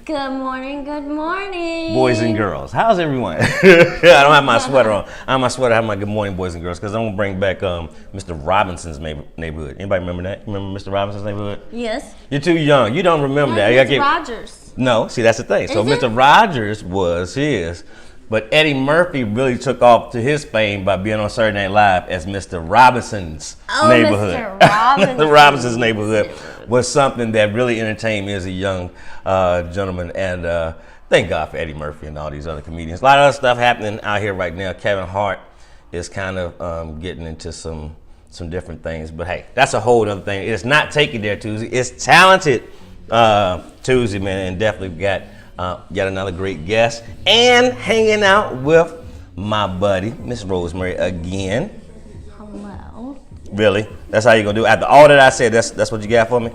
Good morning, good morning. Boys and girls. How's everyone? I don't have my sweater on. I have my sweater, I have my good morning, boys and girls, because I'm going to bring back Mr. Robinson's neighborhood. Anybody remember that? Remember Mr. Robinson's neighborhood? Yes. You're too young. You don't remember that. Mr. Rogers. No, see, that's the thing. So Mr. Rogers was his, but Eddie Murphy really took off to his fame by being on Saturday Night Live as Mr. Robinson's neighborhood. Mr. Robinson. The Robinson's neighborhood was something that really entertained me as a young gentleman, and thank God for Eddie Murphy and all these other comedians. A lot of other stuff happening out here right now. Kevin Hart is kind of getting into some different things, but hey, that's a whole other thing. It's not taking there Tuesday. It's talented Tuesday, man, and definitely got yet another great guest and hanging out with my buddy, Miss Rosemary, again. Hello. Really? That's how you're gonna do it? After all that I said, that's what you got for me?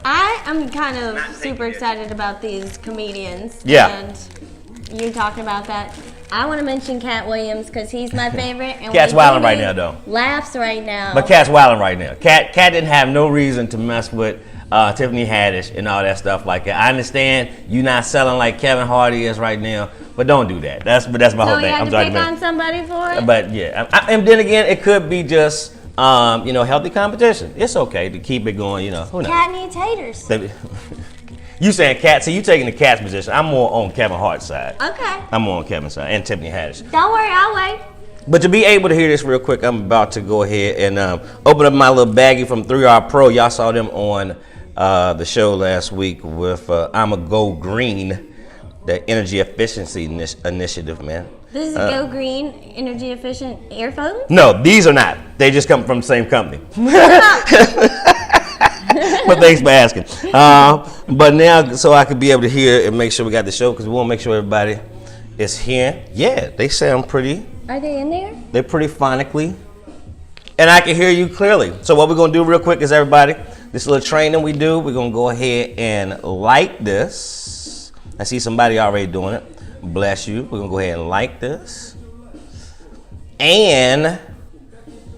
I am kind of super excited about these comedians. Yeah. And you talked about that. I want to mention Cat Williams because he's my favorite. And Cat's wilding right now, though. Laughs right now. But Cat's wilding right now. Cat didn't have no reason to mess with Tiffany Haddish and all that stuff like that. I understand you not selling like Kevin Hart is right now, but don't do that. That's my whole thing. So you had to pick on somebody for it? But yeah, and then again, it could be just healthy competition. It's okay to keep it going. Who knows? Cat needs haters. You saying Cat? So you taking the Cat's position? I'm more on Kevin Hart's side. Okay. I'm more on Kevin's side and Tiffany Haddish. Don't worry, I'll wait. But to be able to hear this real quick, I'm about to go ahead and open up my little baggie from 3R Pro. Y'all saw them on the show last week with I'ma Go Green, the energy efficiency initiative, man. This is Go Green energy efficient earphones? No, these are not. They just come from the same company. But thanks for asking. But now, so I could be able to hear and make sure we got the show, because we want to make sure everybody is here. Yeah, they sound pretty. Are they in there? They're pretty phonically. And I can hear you clearly. So what we're going to do real quick is, everybody, this little training we do, we're going to go ahead and like this. I see somebody already doing it. Bless you. We're going to go ahead and like this. And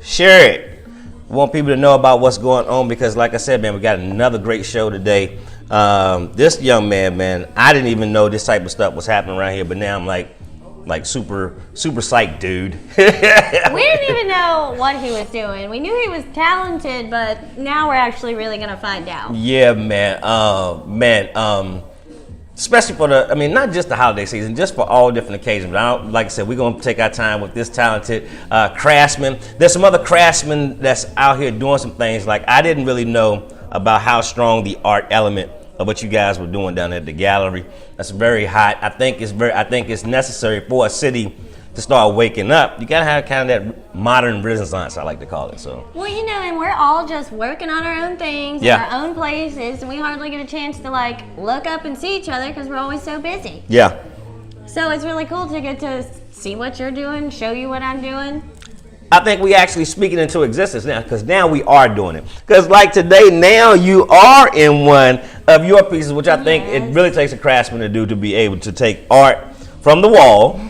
share it. We want people to know about what's going on because, like I said, man, we got another great show today. This young man, I didn't even know this type of stuff was happening around here, but now I'm like super psyched, dude. We didn't even know what he was doing. We knew he was talented, but now we're actually really gonna find out. Yeah, man. Especially for not just the holiday season, just for all different occasions. But like I said, we're gonna take our time with this talented craftsman. There's some other craftsmen that's out here doing some things. Like, I didn't really know about how strong the art element of what you guys were doing down at the gallery. That's very hot. I think it's necessary for a city to start waking up. You gotta have kind of that modern renaissance, I like to call it. So. Well, and we're all just working on our own things in our own places, and we hardly get a chance to look up and see each other because we're always so busy. Yeah. So it's really cool to get to see what you're doing, show you what I'm doing. I think we actually speaking into existence now, because now we are doing it. Because like today, now you are in one of your pieces, which I think it really takes a craftsman to do, to be able to take art from the wall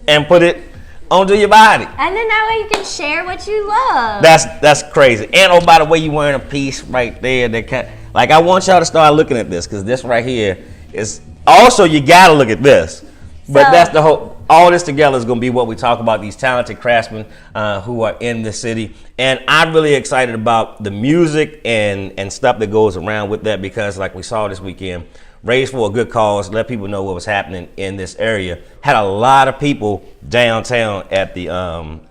and put it onto your body. And then that way you can share what you love. That's crazy. And oh, by the way, you wearing a piece right there that I want y'all to start looking at this, because this right here is also, you gotta look at this. But that's the whole. All this together is going to be what we talk about, these talented craftsmen who are in the city. And I'm really excited about the music and stuff that goes around with that, because like we saw this weekend, Raised for a Good Cause, let people know what was happening in this area. Had a lot of people downtown at the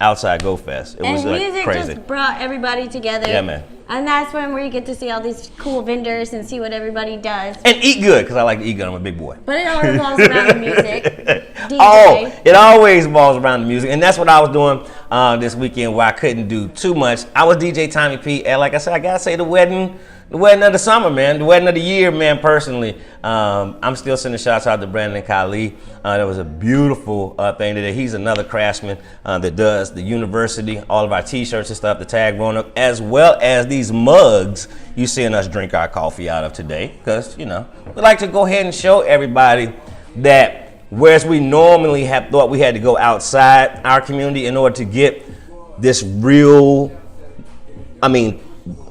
Outside Go Fest. It was music crazy. Just brought everybody together. Yeah, man. And that's when we get to see all these cool vendors and see what everybody does. And eat good, because I like to eat good. I'm a big boy. But it all revolves around the music. DJ. Oh, it always revolves around the music. And that's what I was doing this weekend, where I couldn't do too much. I was DJ Tommy P. And like I said, I got to say, the wedding of the summer, man. The wedding of the year, man, personally. I'm still sending shots out to Brandon Kali. That was a beautiful thing today. He's another craftsman that does the university, all of our t-shirts and stuff, the tag Roanoke, as well as these mugs you seeing us drink our coffee out of today. Because, we like to go ahead and show everybody that whereas we normally have thought we had to go outside our community in order to get this real,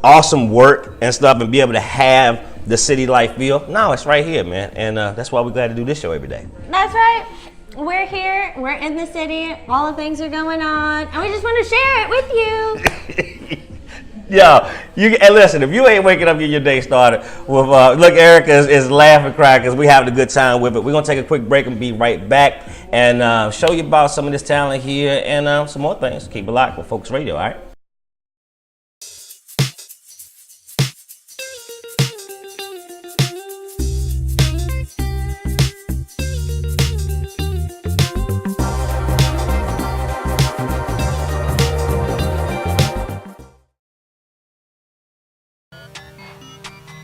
awesome work and stuff, and be able to have the city life feel. No, it's right here, man. And that's why we're glad to do this show every day. That's right. We're here. We're in the city. All the things are going on. And we just want to share it with you. Yo, and listen, if you ain't waking up, get your day started with, look, Erica is laughing, crying because we having a good time with it. We're going to take a quick break and be right back and show you about some of this talent here and some more things. Keep it locked with Focus Radio, all right?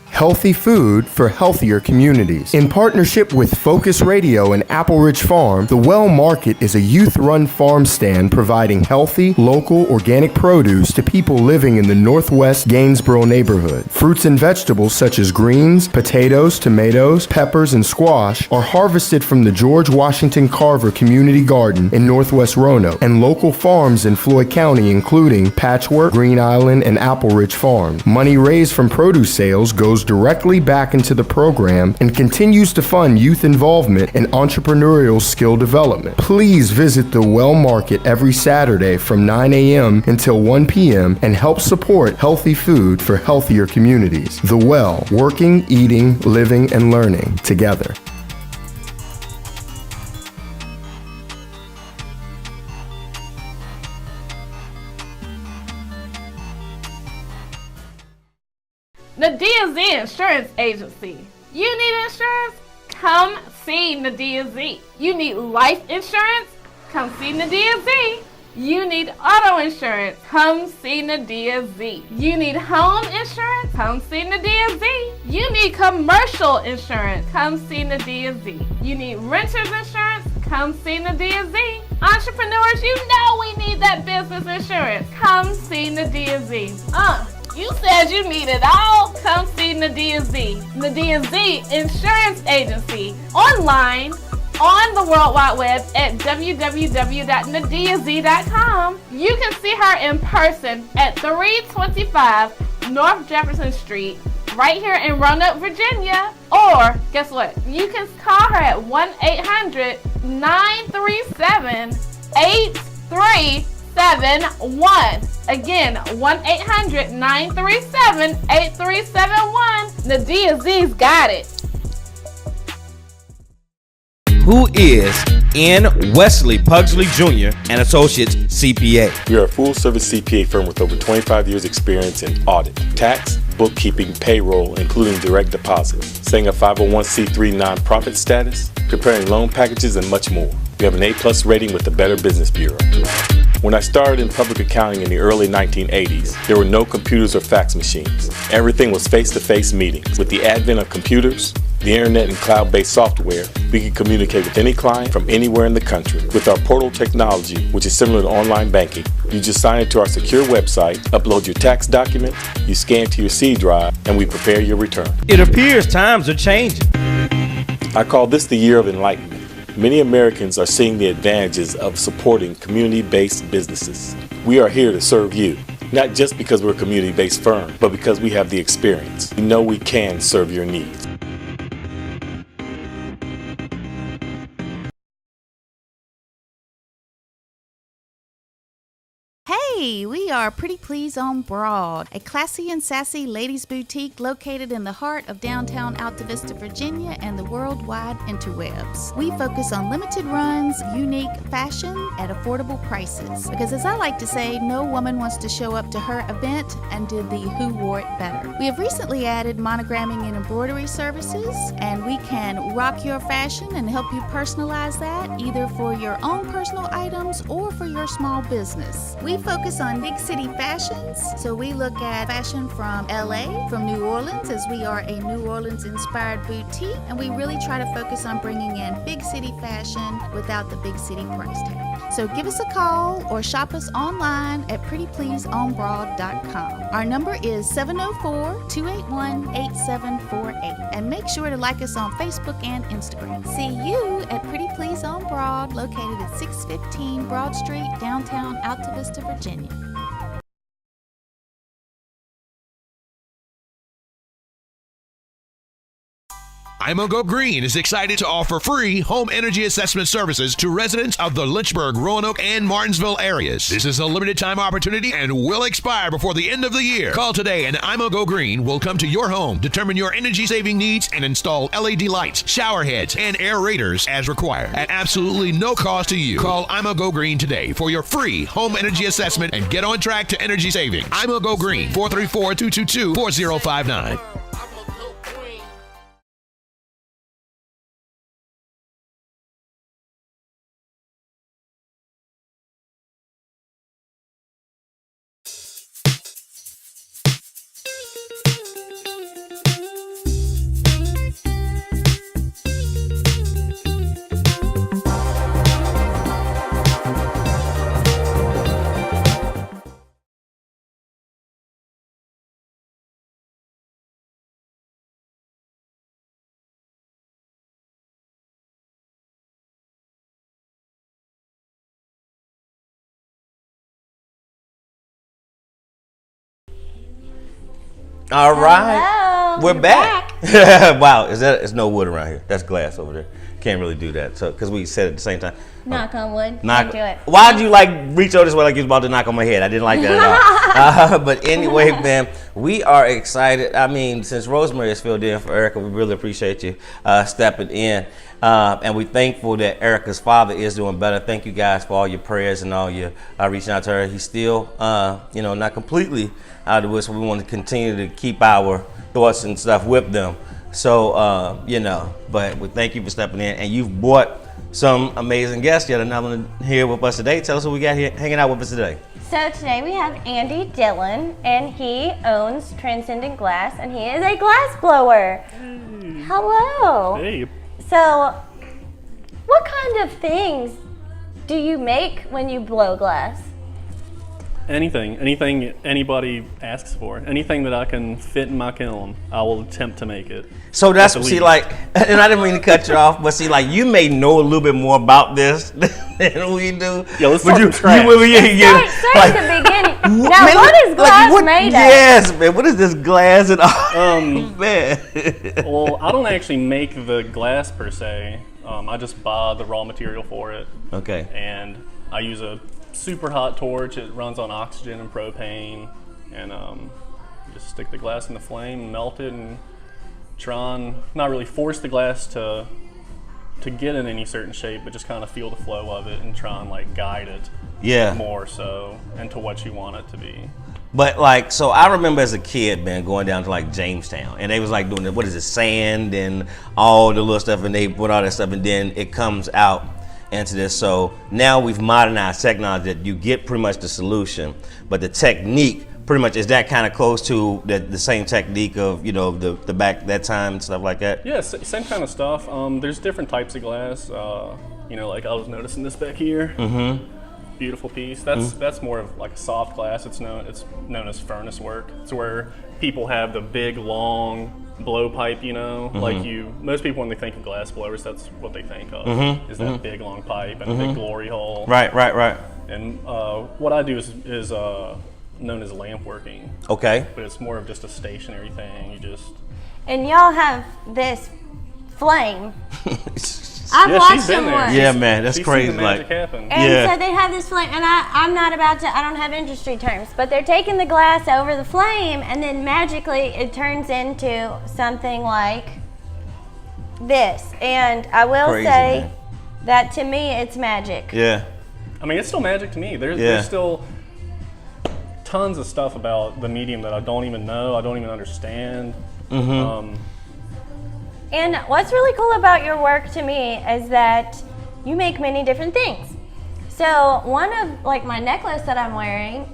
Healthy food for healthier communities. In partnership with Focus Radio and Apple Ridge Farm, the Well Market is a youth-run farm stand providing healthy, local, organic produce to people living in the Northwest Gainesboro neighborhood. Fruits and vegetables such as greens, potatoes, tomatoes, peppers, and squash are harvested from the George Washington Carver Community Garden in Northwest Roanoke and local farms in Floyd County including Patchwork, Green Island, and Apple Ridge Farm. Money raised from produce sales goes directly back into the program and continues to fund youth involvement and entrepreneurial skill development. Please visit the Well Market every Saturday from 9 a.m. until 1 p.m. and help support healthy food for healthier communities. The Well, working, eating, living, and learning together. Nadia Z Insurance Agency. You need insurance? Come see Nadia Z. You need life insurance? Come see Nadia Z. You need auto insurance? Come see Nadia Z. You need home insurance? Come see Nadia Z. You need commercial insurance? Come see Nadia Z. You need renters insurance? Come see Nadia Z. Entrepreneurs, you know we need that business insurance. Come see Nadia Z. You said you need it all? Come see Nadia Z. Nadia Z Insurance Agency. Online, on the World Wide Web at www.nadiaz.com. You can see her in person at 325 North Jefferson Street, right here in Roanoke, Virginia. Or, guess what? You can call her at 1-800-937-8371. Again, 1-800-937-8371. Nadia Z's got it. Who is N. Wesley Pugsley Jr. and Associates CPA? We are a full-service CPA firm with over 25 years experience in audit, tax, bookkeeping, payroll, including direct deposit, setting a 501c3 nonprofit status, preparing loan packages, and much more. We have an A+ rating with the Better Business Bureau. When I started in public accounting in the early 1980s, there were no computers or fax machines. Everything was face-to-face meetings. With the advent of computers, the internet, and cloud-based software, we can communicate with any client from anywhere in the country. With our portal technology, which is similar to online banking, you just sign into our secure website, upload your tax document, you scan to your C drive, and we prepare your return. It appears times are changing. I call this the year of enlightenment. Many Americans are seeing the advantages of supporting community-based businesses. We are here to serve you, not just because we're a community-based firm, but because we have the experience. We know we can serve your needs. Hey, we are Pretty Please on Broad, a classy and sassy ladies' boutique located in the heart of downtown Alta Vista, Virginia, and the worldwide interwebs. We focus on limited runs, unique fashion at affordable prices. Because as I like to say, no woman wants to show up to her event and do the who wore it better. We have recently added monogramming and embroidery services, and we can rock your fashion and help you personalize that either for your own personal items or for your small business. We focus on big city fashions, so we look at fashion from LA, from New Orleans, as we are a New Orleans inspired boutique, and we really try to focus on bringing in big city fashion without the big city price tag. So give us a call or shop us online at prettypleaseonbroad.com. Our number is 704-281-8748, and make sure to like us on Facebook and Instagram. See you at Pretty Please on Broad, located at 615 Broad Street, downtown Alta Vista, Virginia. Go Green is excited to offer free home energy assessment services to residents of the Lynchburg, Roanoke, and Martinsville areas. This is a limited time opportunity and will expire before the end of the year. Call today and Go Green will come to your home, determine your energy saving needs, and install LED lights, shower heads, and aerators as required at absolutely no cost to you. Call Go Green today for your free home energy assessment and get on track to energy savings. Go Green, 434-222-4059. All right. Hello, We're back. Wow, there's no wood around here. That's glass over there. Can't really do that. So, because we said it at the same time. Knock on wood. Knock. Can't do it. Why'd you reach over this way like you was about to knock on my head? I didn't like that at all. But anyway, man, we are excited. I mean, since Rosemary is filled in for Erica, we really appreciate you stepping in. And we're thankful that Erica's father is doing better. Thank you guys for all your prayers and all your reaching out to her. He's still, not completely out of the woods, so we want to continue to keep our thoughts and stuff with them. So, but we thank you for stepping in. And you've brought some amazing guests. Yet another one here with us today. Tell us who we got here hanging out with us today. So today we have Andy Dillion, and he owns Transcendent Glass, and he is a glass blower. Hey. Hello. Hey. So, what kind of things do you make when you blow glass? Anything anybody asks for, anything that I can fit in my kiln, I will attempt to make it. So that's and I didn't mean to cut you off, but you may know a little bit more about this than we do. Yeah, let's start from scratch. Start at the beginning. Now, what is glass made of? Yes, man. What is this glass and all? Man. Well, I don't actually make the glass per se. I just buy the raw material for it. Okay. And I use a super hot torch. It runs on oxygen and propane, and just stick the glass in the flame, melt it, and try and not really force the glass to get in any certain shape, but just kind of feel the flow of it and try and guide it more so into what you want it to be. But so I remember as a kid, man, going down to Jamestown, and they was doing sand and all the little stuff, and they put all that stuff, and then it comes out into this. So now we've modernized technology that you get pretty much the solution, but the technique pretty much is that kind of close to the same technique of the back that time and stuff like that. Yeah, same kind of stuff. There's different types of glass. I was noticing this back here. Mm-hmm. Beautiful piece. That's more of a soft glass. It's known as furnace work. It's where people have the big long blowpipe, mm-hmm. Most people when they think of glass blowers, that's what they think of, mm-hmm. is that mm-hmm. big long pipe and mm-hmm. a big glory hole. Right. And what I do is known as lamp working. Okay. But it's more of just a stationary thing. And y'all have this flame. I've watched them work. Yeah, man, that's crazy. Seen the magic happen. And so they have this flame, and I'm not about to, I don't have industry terms, but they're taking the glass over the flame, and then magically it turns into something like this. And I will say that to me, it's magic. Yeah. I mean, it's still magic to me. There's still tons of stuff about the medium that I don't even know, I don't even understand. Mm-hmm. And what's really cool about your work to me is that you make many different things. So one of my necklace that I'm wearing,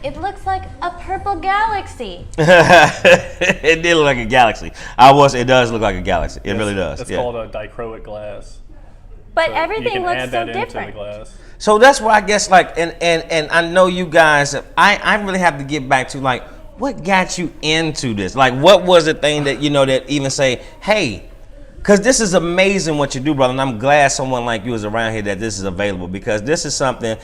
it looks like a purple galaxy. It did look like a galaxy. It does look like a galaxy. It really does. It's called a dichroic glass. But so everything looks so different. Into the glass. So that's why I guess and I know you guys, I really have to get back to what got you into this? What was the thing that, that even say, hey, because this is amazing what you do, brother, and I'm glad someone like you is around here that this is available, because this is something,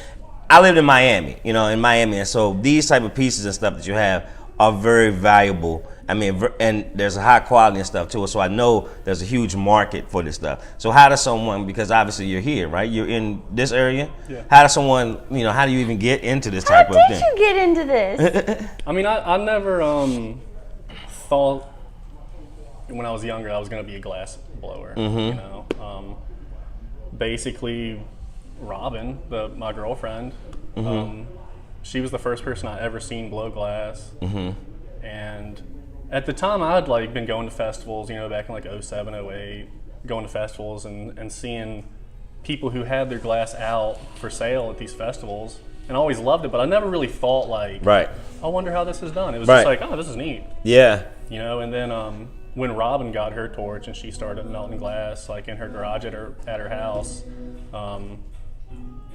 I lived in Miami, and so these type of pieces and stuff that you have are very valuable. I mean, and there's a high quality and stuff to it. So I know there's a huge market for this stuff. So how does someone, because obviously you're here, right? You're in this area. Yeah. How does someone, how do you even get into this type of thing? How did you get into this? I mean, I never thought when I was younger I was going to be a glass blower. Basically, Robin, my girlfriend, she was the first person I ever seen blow glass. And at the time, I had been going to festivals, back in 07, 08, going to festivals and seeing people who had their glass out for sale at these festivals, and I always loved it. But I never really thought right. I wonder how this is done. It was Right. just oh, this is neat. Yeah. And then when Robin got her torch and she started melting glass in her garage at her house,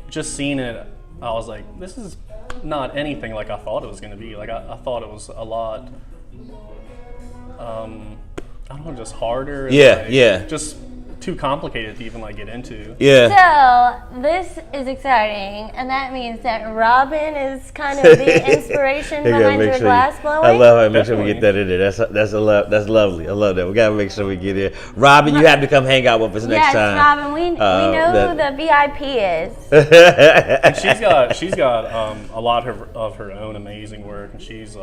just seeing it, I was like, this is not anything like I thought it was going to be. I thought it was a lot, I don't know, just harder. Yeah. Just too complicated to even get into. Yeah. So this is exciting, and that means that Robin is kind of the inspiration behind your glass blowing. I love it. Make sure we get that in there. That's lovely. I love that. We gotta make sure we get it. Robin, you have to come hang out with us next time. Yes, Robin, we know who the VIP is. And she's got a lot of her own amazing work, and she's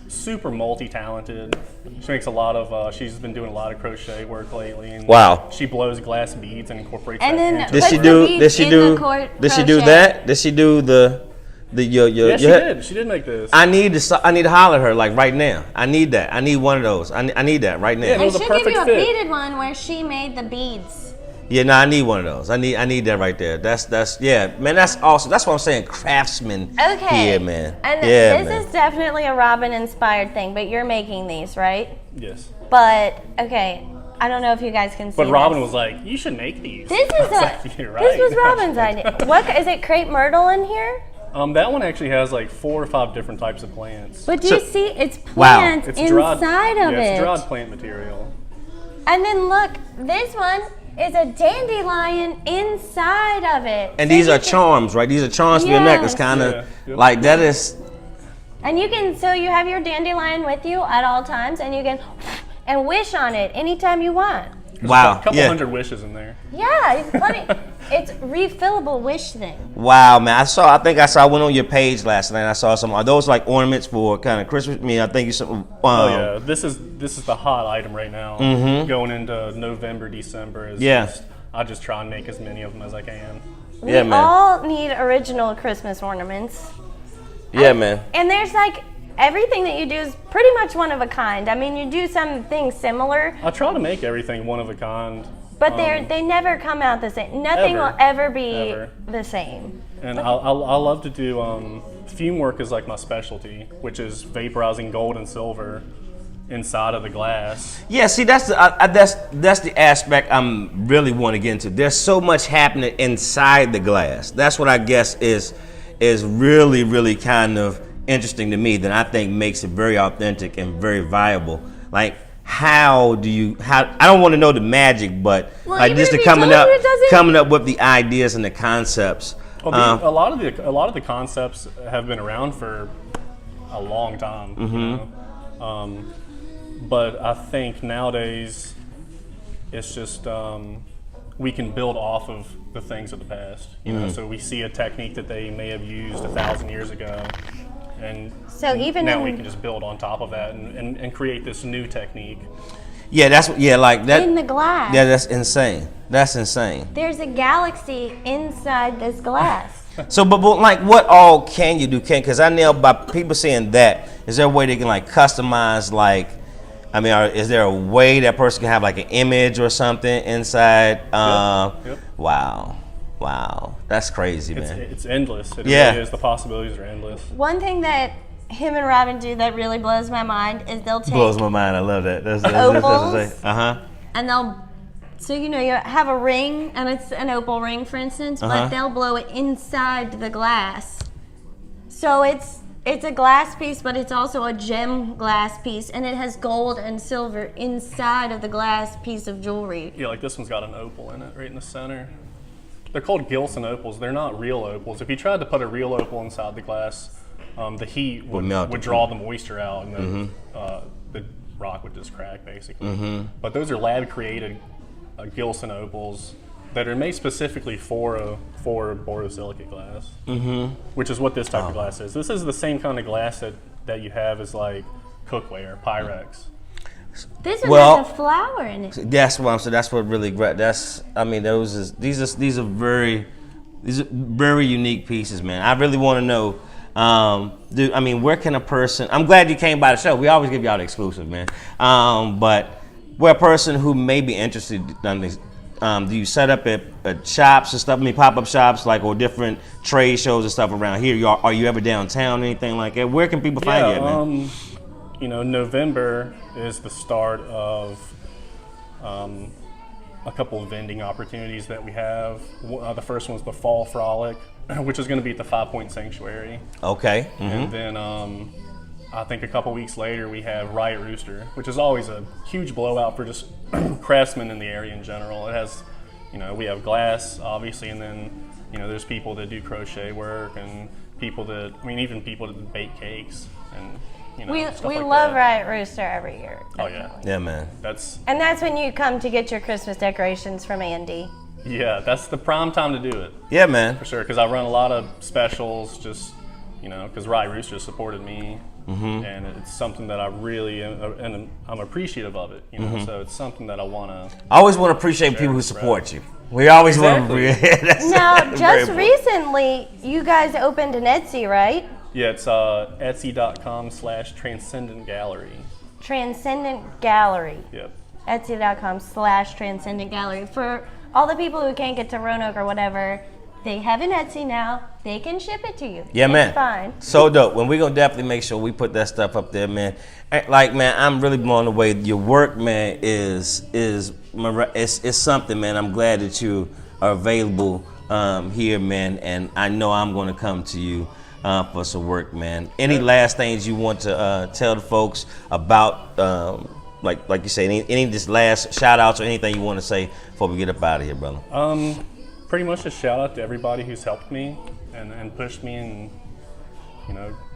super multi-talented. She makes a lot of. She's been doing a lot of crochet work lately. And Wow. She blows glass beads and incorporates And that then into Did Puts she the do? beads Did she in do? the crochet. Did she do that? Did she do the your? Yeah, she did. She did make this. I need to holler at her right now. I need that. I need one of those. I need that right now. Yeah. It And was a she'll give perfect you a fit. beaded one where she made the beads. Yeah, no, I need one of those. I need that right there. That's yeah, man. That's awesome. That's what I'm saying. Craftsman. Okay. Yeah, man. And yeah, this is definitely a Robin-inspired thing, but you're making these, right? Yes. But, okay, I don't know if you guys can see But Robin this. was like, "You should make these." This is You're right. This was Robin's idea. What is it? Crepe myrtle in here? That one actually has 4 or 5 different types of plants. But do you see? It's Wow. plants It's inside dried, of yeah, it. it's dried plant material. And then look, this one is a dandelion inside of it. And So these you are can- charms, right? These are charms for your neck. It's Yes. kind of Yeah. that is. And you can, so you have your dandelion with you at all times, and you can and wish on it anytime you want. Wow. A couple Yeah. hundred wishes in there. Yeah, it's funny. It's refillable wish thing. Wow, man. I think I went on your page last night. I saw some. Are those ornaments for kind of Christmas? I mean, I think you some. Oh yeah, this is the hot item right now. Going into November, December. Is Yeah. I just try and make as many of them as I can. Yeah, We man. all need original Christmas ornaments. Yeah, man. And there's everything that you do is pretty much one of a kind. I mean, you do some things similar, I try to make everything one of a kind. but they never come out the same. Nothing Ever. will ever be Ever. the same. And I love to do fume work is my specialty, which is vaporizing gold and silver inside of the glass. Yeah, see, that's the aspect I'm really want to get into. There's so much happening inside the glass. That's what I guess is really, really kind of interesting to me, that I think makes it very authentic and very viable. How I don't want to know the magic, but Well, just even the if you coming told up you, it doesn't- coming up with the ideas and the concepts. Well, a lot of the concepts have been around for a long time. You know? But I think nowadays it's just we can build off of the things of the past. You know, so we see a technique that they may have used 1,000 years ago, and So even now in, we can just build on top of that and create this new technique. Yeah, like that. in the glass, Yeah, that's insane. That's insane. there's a galaxy inside this glass. So, but what all can you do? Because I know by people saying that, is there a way they can customize is there a way that person can have an image or something inside? Yep. Wow, that's crazy, man. It's endless. It Yeah. really is. The possibilities are endless. One thing that him and Robin do that really blows my mind is they'll take Blows my mind. I love that. That's Opals? Uh-huh. and so you have a ring, and it's an opal ring, for instance, but Uh-huh. they'll blow it inside the glass. So it's a glass piece, but it's also a gem glass piece, and it has gold and silver inside of the glass piece of jewelry. Yeah, this one's got an opal in it right in the center. They're called Gilson opals. They're not real opals. If you tried to put a real opal inside the glass, the heat melt would it. draw the moisture out, and the rock would just crack basically. But those are lab created Gilson opals that are made specifically for borosilicate glass, which is what this type of glass is. This is the same kind of glass that you have as like cookware, Pyrex. This one has a flower in it. That's what I'm saying. That's what really great. These are very unique pieces, man. I really want to know. Where can a person? I'm glad you came by the show. We always give y'all the exclusive, man. But where a person who may be interested in this, do you set up at shops and stuff? Pop-up shops, like, or different trade shows and stuff around here. Are you ever downtown, anything like that? Where can people find you at, man? November is the start of a couple of vending opportunities that we have. The first one's the Fall Frolic, which is going to be at the 5 Point Sanctuary. Okay. And then I think a couple weeks later we have Riot Rooster, which is always a huge blowout for just craftsmen in the area in general. It has, we have glass, obviously, and then, there's people that do crochet work and people that bake cakes and, we stuff love like that. Riot Rooster every year. Oh yeah. Yeah, man. And that's when you come to get your Christmas decorations from Andy. Yeah, that's the prime time to do it. Yeah, man. For sure, because I run a lot of specials just, because Riot Rooster supported me. And it's something that I really and I'm appreciative of it, so it's something that I always want to appreciate people who support you. We always want to. Now, just recently, you guys opened an Etsy, right? Yeah, it's Etsy.com/Transcendent Gallery. Transcendent Gallery. Yep. Etsy.com/Transcendent Gallery. For all the people who can't get to Roanoke or whatever, they have an Etsy now. They can ship it to you. Yeah, man. It's fine. So dope. When we're going to definitely make sure we put that stuff up there, man. Like, man, I'm really blown away. Your work, man, is something, man. I'm glad that you are available here, man. And I know I'm going to come to you for some work, man. Any last things you want to tell the folks about, like you say, any just last shout outs or anything you want to say before we get up out of here, brother? Pretty much a shout out to everybody who's helped me and pushed me and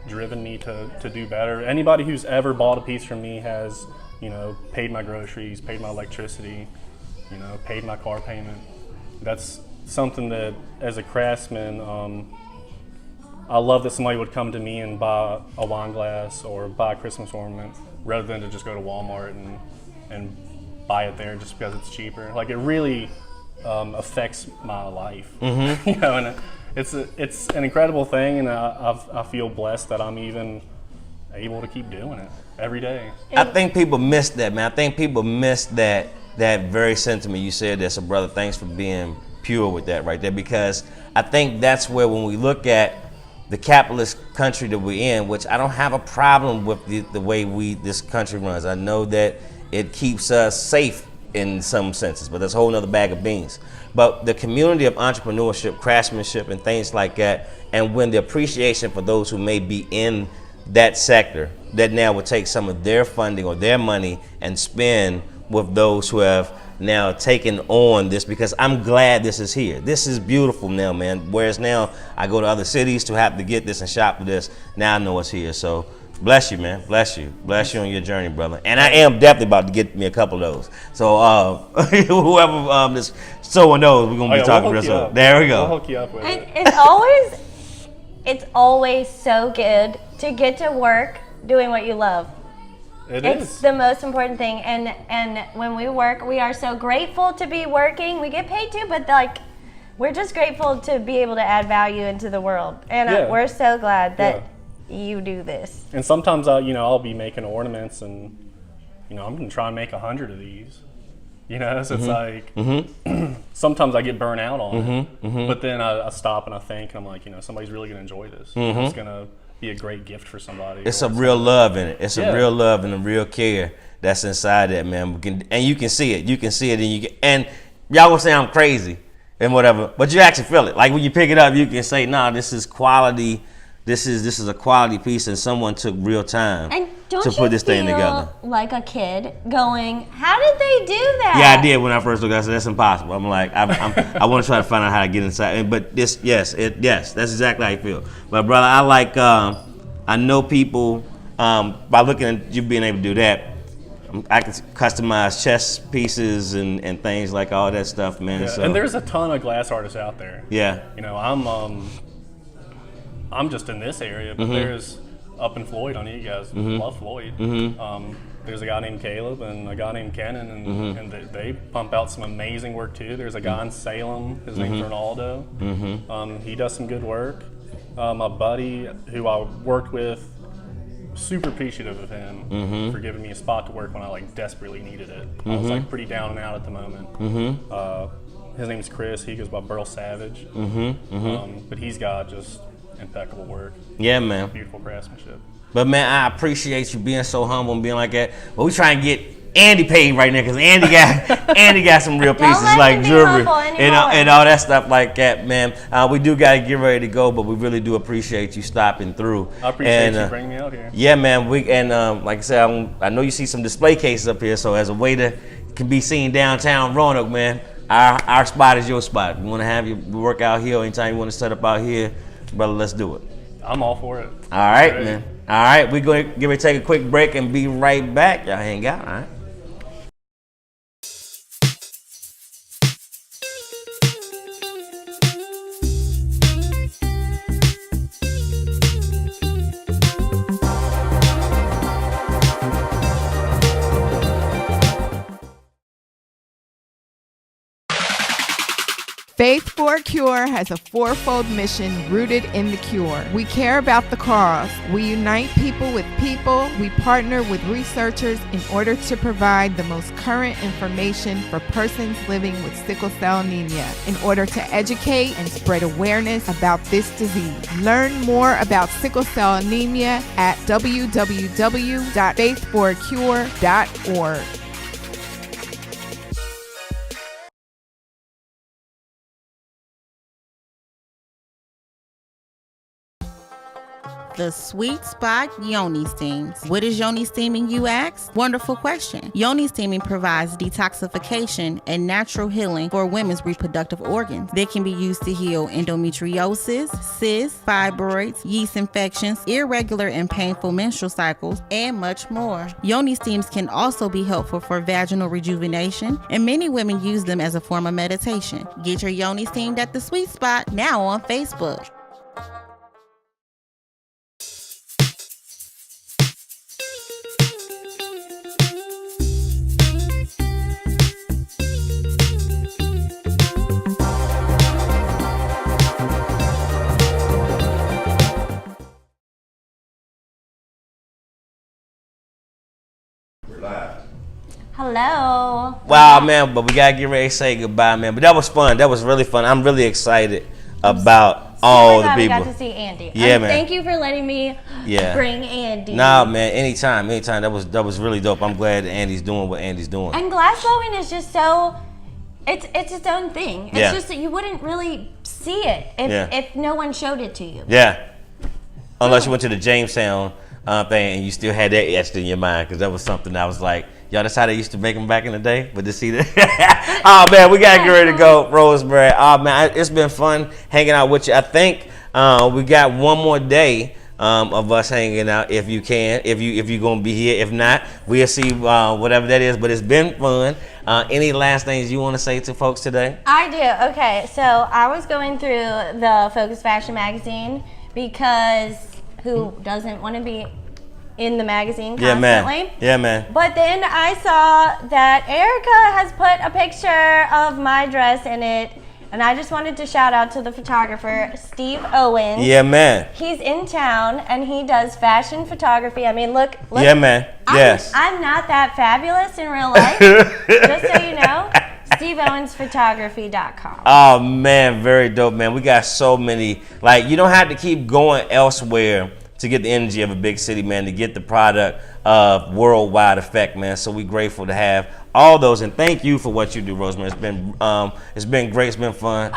driven me to do better. Anybody who's ever bought a piece from me has paid my groceries, paid my electricity, paid my car payment. That's something that as a craftsman, I love that somebody would come to me and buy a wine glass or buy a Christmas ornament rather than to just go to Walmart and buy it there just because it's cheaper. Like, it really affects my life, and it's an incredible thing, and I feel blessed that I'm even able to keep doing it every day. I think people miss that, man. I think people miss that very sentiment you said there. So, brother, thanks for being pure with that right there, because I think that's where, when we look at the capitalist country that we're in, which I don't have a problem with the way this country runs. I know that it keeps us safe in some senses, but that's a whole nother bag of beans. But the community of entrepreneurship, craftsmanship, and things like that, and when the appreciation for those who may be in that sector, that now would take some of their funding or their money and spend with those who have now taken on this, because I'm glad this is here. This is beautiful now, man. Whereas now I go to other cities to have to get this and shop for this. Now I know it's here. So bless you, man. Bless you. Bless you on your journey, brother. And I am definitely about to get me a couple of those. So whoever this someone knows, we're gonna be talking real soon. There we go. We'll hook you up with it. It's always so good to get to work doing what you love. It's the most important thing, and when we work, we are so grateful to be working. We get paid too, but we're just grateful to be able to add value into the world, and we're so glad that you do this. And sometimes I'll be making ornaments, and I'm gonna try and make 100 of these. So it's like sometimes I get burnt out on it, but then I stop and I think, and I'm like, somebody's really gonna enjoy this. It's gonna be a great gift for somebody. It's a real love in it. It's a real love and a real care that's inside that, man. And you can see it. You can see it, and y'all gonna say I'm crazy and whatever, but you actually feel it. Like when you pick it up, you can say, "Nah, this is quality. This is a quality piece, and someone took real time to put this thing together." Like a kid going, "How did they do that?" Yeah, I did when I first looked. I said, "That's impossible." I'm like, I want to try to find out how to get inside. But that's exactly how you feel. But brother, I know people by looking at you being able to do that. I can customize chest pieces and things like all that stuff, man. Yeah, So. and there's a ton of glass artists out there. Yeah. You know, I'm just in this area, but there's up in Floyd. I know you guys love Floyd. There's a guy named Caleb and a guy named Kenan, and they pump out some amazing work too. There's a guy in Salem. His name's Ronaldo. He does some good work. My buddy, who I worked with, super appreciative of him for giving me a spot to work when I like desperately needed it. I was like pretty down and out at the moment. His name's Chris. He goes by Burl Savage. But he's got just impeccable work. Yeah, man. Beautiful craftsmanship. But man, I appreciate you being so humble and being like that. But we try and get Andy paid right now because Andy got some real pieces like jewelry and all that stuff like that, man. We do got to get ready to go, but we really do appreciate you stopping through. I appreciate you bringing me out here. Yeah, man. Like I said, I know you see some display cases up here, so as a way to can be seen downtown Roanoke, man, our spot is your spot. We want to have you work out here anytime you want to set up out here, brother. Let's do it. I'm all for it. All right, man. All right, we're going to give it take a quick break and be right back. Y'all hang out, all right? Faith for a Cure has a fourfold mission rooted in the cure. We care about the cause. We unite people with people. We partner with researchers in order to provide the most current information for persons living with sickle cell anemia in order to educate and spread awareness about this disease. Learn more about sickle cell anemia at www.faithforacure.org. The sweet spot yoni steams. What is yoni steaming, you ask? Wonderful question. Yoni steaming provides detoxification and natural healing for women's reproductive organs. They can be used to heal endometriosis, cysts, fibroids, yeast infections, irregular and painful menstrual cycles, and much more. Yoni steams can also be helpful for vaginal rejuvenation, and many women use them as a form of meditation. Get your yoni steamed at the sweet spot now on Facebook. Hello. Wow, man, but we gotta get ready to say goodbye, man. But that was fun. That was really fun. I'm really excited about all the people. We got to see Andy. Yeah, man. Thank you for letting me bring Andy. Nah, man, anytime. That was really dope. I'm glad that Andy's doing what Andy's doing. And glass blowing is just so, it's its own thing. It's just that you wouldn't really see it if no one showed it to you. Yeah. Unless you went to the Jamestown thing and you still had that etched in your mind, because that was something I was like, y'all, that's how they used to make them back in the day. But to see that, oh man, we gotta get ready to go, Rosemary. Oh man, it's been fun hanging out with you. I think we got one more day of us hanging out, if you can, if you're gonna be here. If not, we'll see whatever that is. But it's been fun. Any last things you want to say to folks today? I do. Okay, so I was going through the Focus Fashion magazine because who doesn't want to be in the magazine constantly? Yeah, man. But then I saw that Erica has put a picture of my dress in it, and I just wanted to shout out to the photographer, Steve Owens. Yeah, man. He's in town, and he does fashion photography. I mean, look. Yeah, man. Yes. I'm not that fabulous in real life, just so you know. SteveOwensPhotography.com. Oh man, very dope, man. We got so many. Like, you don't have to keep going elsewhere to get the energy of a big city, man, to get the product of worldwide effect, man. So we grateful to have all those, and thank you for what you do, Rosemary. It's been great. It's been fun.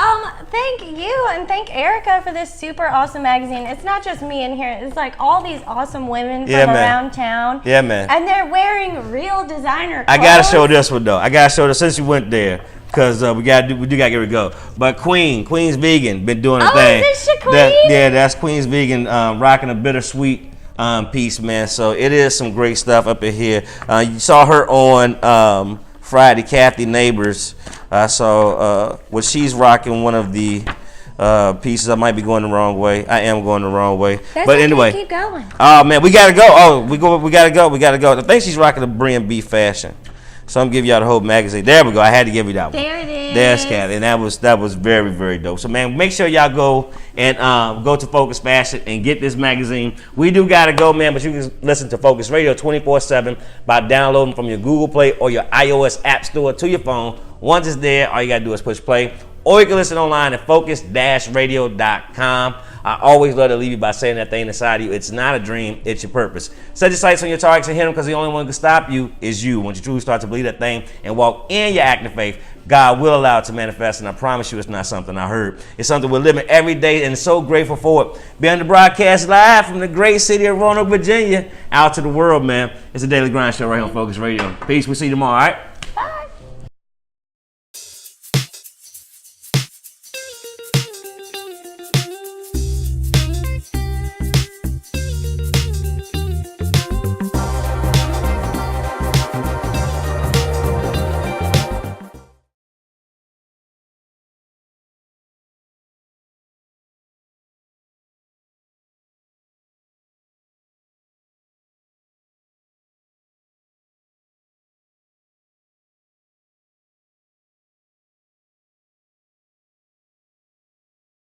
Thank you, and thank Erica for this super awesome magazine. It's not just me in here. It's like all these awesome women from around town. Yeah, man. And they're wearing real designer clothes. I gotta show this one though. I gotta show this since you went there, because we do gotta get it go. But Queen's Vegan been doing a thing. Is this Queen? That's Queen's Vegan, rocking a bittersweet piece, man. So it is some great stuff up in here. You saw her on Friday, Kathy Neighbors. I saw what she's rocking, one of the pieces. I might be going the wrong way. I am going the wrong way. That's but okay, anyway, keep going. Oh man, we gotta go. Oh, we gotta go. I think she's rocking the Brian B fashion. So I'm giving y'all the whole magazine. There we go. I had to give you that one. There it is. There's Kathy, and that was very, very dope. So man, make sure y'all go and go to Focus Fashion and get this magazine. We do gotta go, man, but you can listen to Focus Radio 24/7 by downloading from your Google Play or your iOS App Store to your phone. Once it's there, all you gotta do is push play. Or you can listen online at focus-radio.com. I always love to leave you by saying that thing inside of you. It's not a dream, it's your purpose. Set your sights on your targets and hit them, because the only one who can stop you is you. Once you truly start to believe that thing and walk in your active faith, God will allow it to manifest, and I promise you it's not something I heard. It's something we're living every day, and so grateful for it. Be on the broadcast live from the great city of Roanoke, Virginia, out to the world, man. It's a Daily Grind Show right here on Focus Radio. Peace. We'll see you tomorrow, all right?